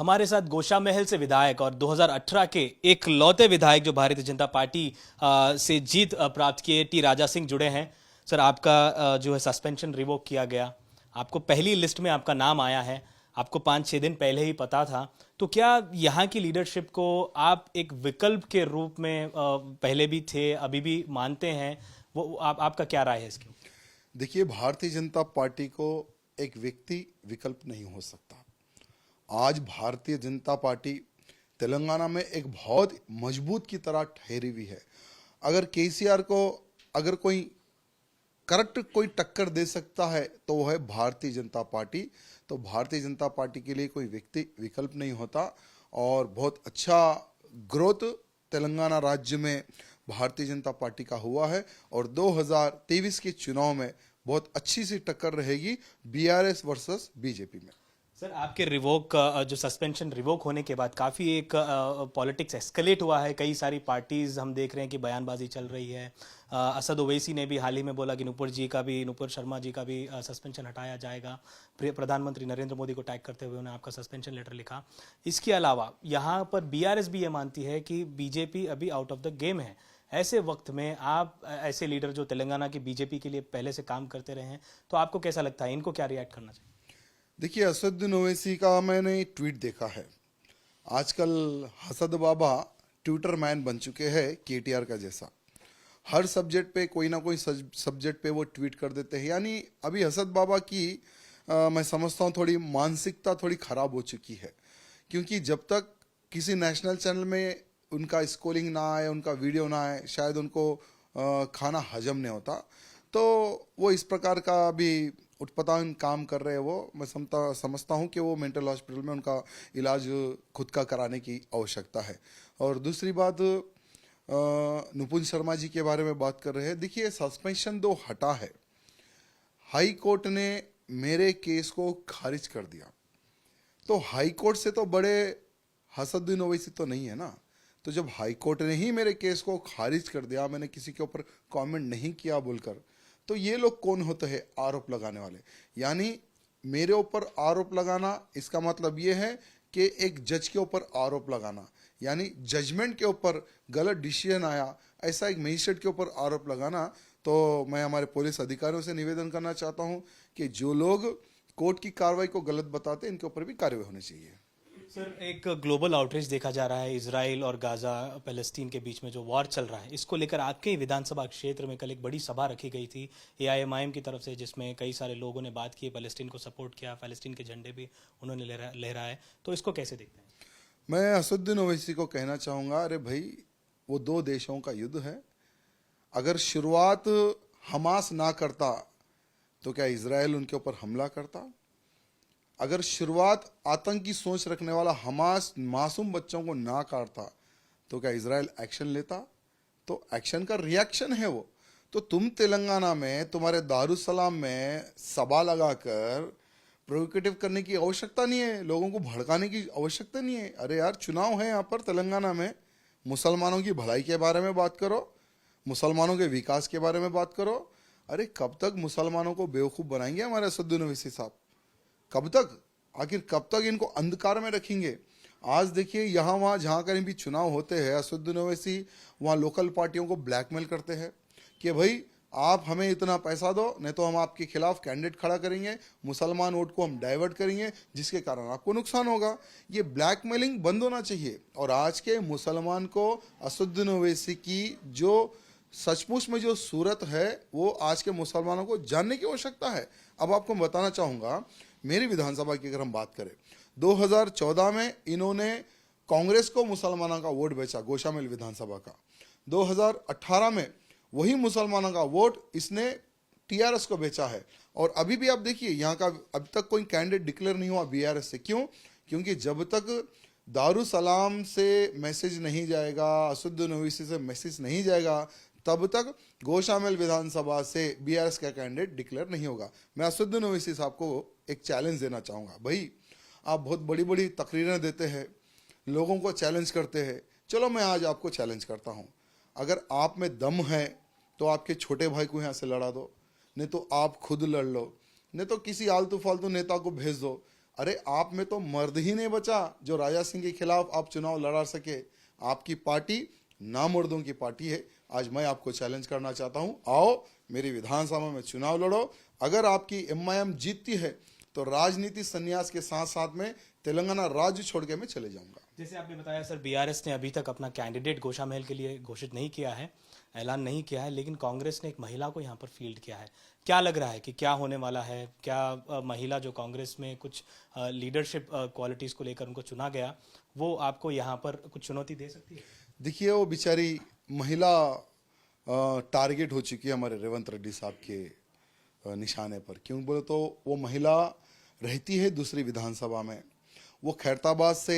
हमारे साथ गोशा महल से विधायक और 2018 के एक लौते विधायक जो भारतीय जनता पार्टी से जीत प्राप्त किए टी राजा सिंह जुड़े हैं। सर, आपका जो है सस्पेंशन रिवोक किया गया। आपको पहली लिस्ट में आपका नाम आया है। आपको 5-6 दिन पहले ही पता था। तो क्या यहाँ की लीडरशिप को आप एक विकल्प के रूप में पहले भी थे, अभी भी मानते हैं? वो आपका क्या राय है इसके ऊपर? देखिए, भारतीय जनता पार्टी को एक व्यक्ति विकल्प नहीं हो सकता। आज भारतीय जनता पार्टी तेलंगाना में एक बहुत मजबूत की तरह ठहरी हुई है। अगर केसीआर को अगर कोई टक्कर दे सकता है तो वो है भारतीय जनता पार्टी। तो भारतीय जनता पार्टी के लिए कोई व्यक्ति विकल्प नहीं होता और बहुत अच्छा ग्रोथ तेलंगाना राज्य में भारतीय जनता पार्टी का हुआ है और 2023 के चुनाव में बहुत अच्छी सी टक्कर रहेगी बीआरएस वर्सेस बीजेपी में। सर, आपके रिवोक जो सस्पेंशन रिवोक होने के बाद काफ़ी एक पॉलिटिक्स एस्केलेट हुआ है। कई सारी पार्टीज हम देख रहे हैं कि बयानबाजी चल रही है। असद ओवैसी ने भी हाल ही में बोला कि नुपुर शर्मा जी का भी सस्पेंशन हटाया जाएगा। प्रधानमंत्री नरेंद्र मोदी को टैग करते हुए उन्होंने आपका सस्पेंशन लेटर लिखा। इसके अलावा यहाँ पर बीआरएस भी ये मानती है कि बीजेपी अभी आउट ऑफ द गेम है। ऐसे वक्त में आप ऐसे लीडर जो तेलंगाना की बीजेपी के लिए पहले से काम करते रहे हैं, तो आपको कैसा लगता है, इनको क्या रिएक्ट करना चाहिए? देखिए, असदुद्दीन ओवैसी का मैंने ट्वीट देखा है। आजकल हसद बाबा ट्विटर मैन बन चुके हैं केटीआर का जैसा। हर सब्जेक्ट पे कोई ना कोई सब्जेक्ट पे वो ट्वीट कर देते हैं। यानी अभी हसद बाबा की मैं समझता हूँ थोड़ी मानसिकता थोड़ी खराब हो चुकी है, क्योंकि जब तक किसी नेशनल चैनल में उनका स्कोलिंग ना आए, उनका वीडियो ना आए, शायद उनको खाना हजम नहीं होता। तो वो इस प्रकार का अभी उत्पतान काम कर रहे हैं। वो मैं समझता हूँ कि वो मेंटल हॉस्पिटल में उनका इलाज खुद का कराने की आवश्यकता है। और दूसरी बात, नुपुर शर्मा जी के बारे में बात कर रहे हैं। देखिए, सस्पेंशन दो हटा है, हाई कोर्ट ने मेरे केस को खारिज कर दिया। तो हाई कोर्ट से तो बड़े हसदुद्दीन ओवैसी तो नहीं है ना। तो जब हाई कोर्ट ने ही मेरे केस को खारिज कर दिया, मैंने किसी के ऊपर कमेंट नहीं किया बोलकर, तो ये लोग कौन होते हैं आरोप लगाने वाले? यानी मेरे ऊपर आरोप लगाना, इसका मतलब ये है कि एक जज के ऊपर आरोप लगाना, यानी जजमेंट के ऊपर गलत डिसीजन आया, ऐसा एक मजिस्ट्रेट के ऊपर आरोप लगाना। तो मैं हमारे पुलिस अधिकारियों से निवेदन करना चाहता हूँ कि जो लोग कोर्ट की कार्रवाई को गलत बताते हैं, इनके ऊपर भी कार्रवाई होनी चाहिए। सर, एक ग्लोबल आउटरीच देखा जा रहा है इजराइल और गाजा पैलेस्टीन के बीच में जो वॉर चल रहा है, इसको लेकर आपके ही विधानसभा क्षेत्र में कल एक बड़ी सभा रखी गई थी एआईएमआईएम की तरफ से, जिसमें कई सारे लोगों ने बात की, पैलेस्टीन को सपोर्ट किया, पैलेस्टीन के झंडे भी उन्होंने लहराए। तो इसको कैसे देखते हैं? मैं असदुद्दीन ओवैसी को कहना चाहूँगा, अरे भाई, वो दो देशों का युद्ध है। अगर शुरुआत हमास ना करता तो क्या इजराइल उनके ऊपर हमला करता? अगर शुरुआत आतंकी सोच रखने वाला हमास मासूम बच्चों को ना काटता तो क्या इजराइल एक्शन लेता? तो एक्शन का रिएक्शन है वो। तो तुम तेलंगाना में तुम्हारे दारुसलाम में सभा लगाकर प्रोवोकेटिव करने की आवश्यकता नहीं है, लोगों को भड़काने की आवश्यकता नहीं है। अरे यार, चुनाव है यहाँ पर तेलंगाना में, मुसलमानों की भलाई के बारे में बात करो, मुसलमानों के विकास के बारे में बात करो। अरे कब तक मुसलमानों को बेवकूफ़ बनाएंगे हमारे असदुद्दीन ओवैसी साहब? कब तक? आखिर कब तक इनको अंधकार में रखेंगे? आज देखिए, यहाँ वहाँ जहाँ कहीं भी चुनाव होते हैं, असदुद्दीन ओवैसी वहाँ लोकल पार्टियों को ब्लैकमेल करते हैं कि भाई आप हमें इतना पैसा दो, नहीं तो हम आपके खिलाफ कैंडिडेट खड़ा करेंगे, मुसलमान वोट को हम डाइवर्ट करेंगे, जिसके कारण आपको नुकसान होगा। ये ब्लैकमेलिंग बंद होना चाहिए। और आज के मुसलमान को असदुद्दीन ओवैसी की जो सचमुच में जो सूरत है, वो आज के मुसलमानों को जानने की आवश्यकता है। अब आपको बताना चाहूँगा, मेरी विधानसभा की अगर हम बात करें, 2014 में इन्होंने कांग्रेस को मुसलमानों का वोट बेचा, गोशामेल विधानसभा का। 2018 में वही मुसलमानों का वोट इसने टीआरएस को बेचा है। और अभी भी आप देखिए, यहाँ का अब तक कोई कैंडिडेट डिक्लेयर नहीं हुआ बीआरएस से। क्यों? क्योंकि जब तक दारुसलाम से मैसेज नहीं जाएगा, असदुद्दीन ओवैसी से मैसेज नहीं जाएगा, तब तक गोशामेल विधानसभा से बीआरएस का कैंडिडेट डिक्लेयर नहीं होगा। मैं असदुद्दीन ओवैसी साहब को एक चैलेंज देना चाहूँगा, भाई आप बहुत बड़ी बड़ी तकरीरें देते हैं, लोगों को चैलेंज करते हैं। चलो, मैं आज आपको चैलेंज करता हूँ, अगर आप में दम है तो आपके छोटे भाई को यहाँ से लड़ा दो, नहीं तो आप खुद लड़ लो, नहीं तो किसी आलतू फालतू नेता को भेज दो। अरे आप में तो मर्द ही नहीं बचा जो राजा सिंह के खिलाफ आप चुनाव लड़ा सके। आपकी पार्टी नामर्दों की पार्टी है। आज मैं आपको चैलेंज करना चाहता हूं, आओ मेरी विधानसभा में चुनाव लड़ो। अगर आपकी एमआईएम जीतती है तो राजनीति संन्यास के साथ साथ में तेलंगाना राज्य छोड़ के मैं चले जाऊंगा। जैसे आपने बताया सर, बीआरएस ने अभी तक अपना कैंडिडेट गोशामहल के लिए घोषित नहीं किया है, ऐलान नहीं किया है, लेकिन कांग्रेस ने एक महिला को यहाँ पर फील्ड किया है। क्या लग रहा है कि क्या होने वाला है? क्या महिला जो कांग्रेस में कुछ लीडरशिप क्वालिटीज को लेकर उनको चुना गया, वो आपको यहाँ पर कुछ चुनौती दे सकती है? देखिए, वो बेचारी महिला टारगेट हो चुकी है हमारे रेवंत रेड्डी साहब के निशाने पर। क्यों बोले तो वो महिला रहती है दूसरी विधानसभा में। वो खैरताबाद से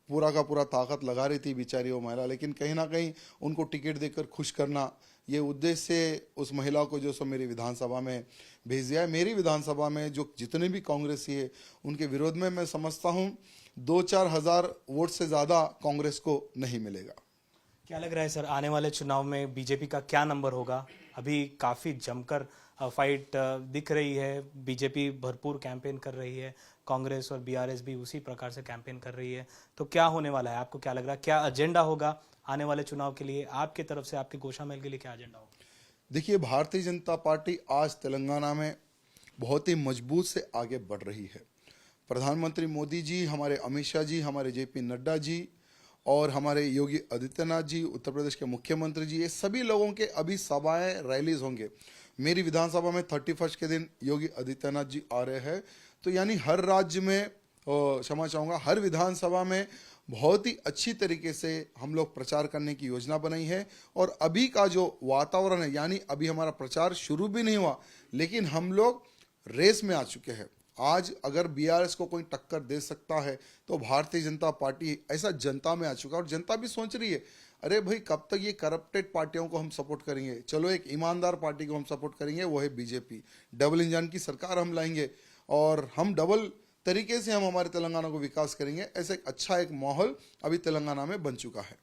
पूरा का पूरा ताकत लगा रही थी बेचारी वो महिला, लेकिन कहीं ना कहीं उनको टिकट देकर खुश करना, ये उद्देश्य से उस महिला को जो सो मेरी विधानसभा में भेज दिया है। मेरी विधानसभा में जो जितने भी कांग्रेसी है उनके विरोध में मैं समझता हूँ 2-4 हज़ार वोट से ज़्यादा कांग्रेस को नहीं मिलेगा। क्या लग रहा है सर, आने वाले चुनाव में बीजेपी का क्या नंबर होगा? अभी काफ़ी जमकर फाइट दिख रही है, बीजेपी भरपूर कैंपेन कर रही है, कांग्रेस और बीआरएस भी उसी प्रकार से कैंपेन कर रही है। तो क्या होने वाला है, आपको क्या लग रहा है? क्या एजेंडा होगा आने वाले चुनाव के लिए आपकी तरफ से? आपके गोशामहल के लिए क्या एजेंडा होगा? देखिए, भारतीय जनता पार्टी आज तेलंगाना में बहुत ही मजबूत से आगे बढ़ रही है। प्रधानमंत्री मोदी जी, हमारे अमित शाह जी, हमारे जेपी नड्डा जी और हमारे योगी आदित्यनाथ जी, उत्तर प्रदेश के मुख्यमंत्री जी, ये सभी लोगों के अभी सभाएं रैलीज होंगे। मेरी विधानसभा में 31 के दिन योगी आदित्यनाथ जी आ रहे हैं। तो यानी हर राज्य में, क्षमा चाहूँगा, हर विधानसभा में बहुत ही अच्छी तरीके से हम लोग प्रचार करने की योजना बनाई है। और अभी का जो वातावरण है, यानी अभी हमारा प्रचार शुरू भी नहीं हुआ लेकिन हम लोग रेस में आ चुके हैं। आज अगर बीआरएस को कोई टक्कर दे सकता है तो भारतीय जनता पार्टी ऐसा जनता में आ चुका है। और जनता भी सोच रही है, अरे भाई कब तक ये करप्टेड पार्टियों को हम सपोर्ट करेंगे, चलो एक ईमानदार पार्टी को हम सपोर्ट करेंगे, वो है बीजेपी। डबल इंजन की सरकार हम लाएंगे और हम डबल तरीके से हम हमारे तेलंगाना को विकास करेंगे। ऐसे एक अच्छा एक माहौल अभी तेलंगाना में बन चुका है।